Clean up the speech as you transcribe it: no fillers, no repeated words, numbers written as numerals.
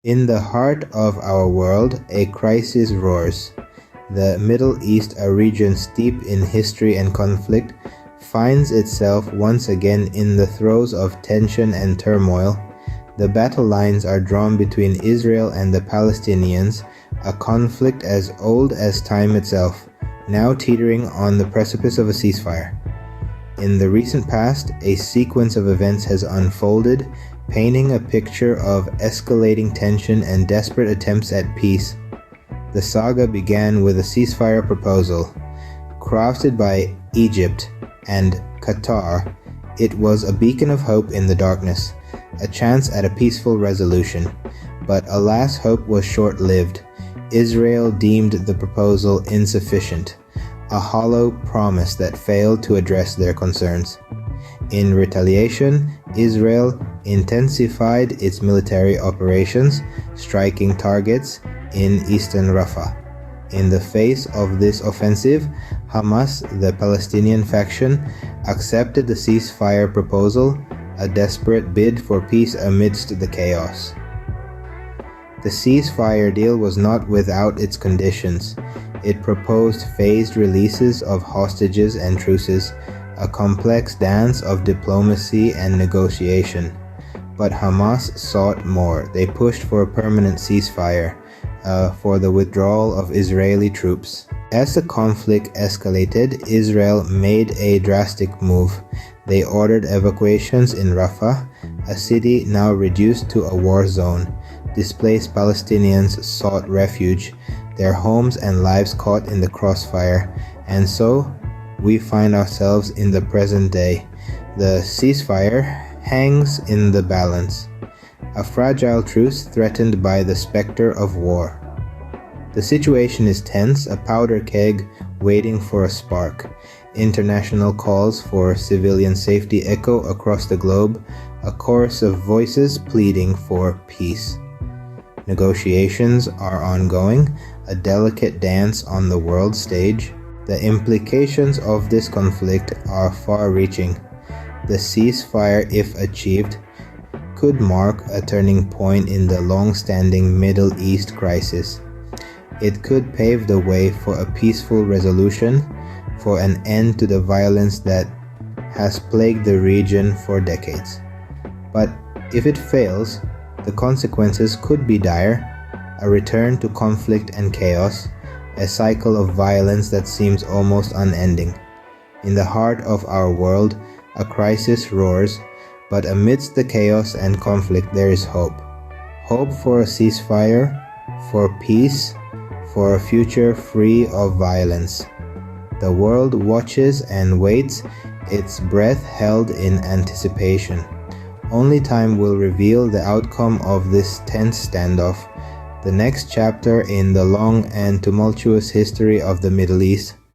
In the heart of our world, a crisis roars. The Middle East, a region steeped in history and conflict, finds itself once again in the throes of tension and turmoil. The battle lines are drawn between Israel and the Palestinians, a conflict as old as time itself, now teetering on the precipice of a ceasefire. In the recent past, a sequence of events has unfolded, painting a picture of escalating tension and desperate attempts at peace. The saga began with a ceasefire proposal. Crafted by Egypt and Qatar, it was a beacon of hope in the darkness, a chance at a peaceful resolution. But alas, hope was short-lived. Israel deemed the proposal insufficient, a hollow promise that failed to address their concerns. In retaliation, Israel intensified its military operations, striking targets in eastern Rafah. In the face of this offensive, Hamas, the Palestinian faction, accepted the ceasefire proposal, a desperate bid for peace amidst the chaos. The ceasefire deal was not without its conditions. It proposed phased releases of hostages and truces, a complex dance of diplomacy and negotiation. But Hamas sought more. They pushed for a permanent ceasefire, for the withdrawal of Israeli troops. As the conflict escalated, Israel made a drastic move. They ordered evacuations in Rafah, a city now reduced to a war zone. Displaced Palestinians sought refuge, their homes and lives caught in the crossfire, and so we find ourselves in the present day. The ceasefire hangs in the balance, a fragile truce threatened by the specter of war. The situation is tense, a powder keg waiting for a spark. International calls for civilian safety echo across the globe, a chorus of voices pleading for peace. Negotiations are ongoing, a delicate dance on the world stage. The implications of this conflict are far-reaching. The ceasefire, if achieved, could mark a turning point in the long-standing Middle East crisis. It could pave the way for a peaceful resolution, for an end to the violence that has plagued the region for decades. But if it fails, the consequences could be dire, a return to conflict and chaos, a cycle of violence that seems almost unending. In the heart of our world, a crisis roars, but amidst the chaos and conflict there is hope. Hope for a ceasefire, for peace, for a future free of violence. The world watches and waits, its breath held in anticipation. Only time will reveal the outcome of this tense standoff, the next chapter in the long and tumultuous history of the Middle East.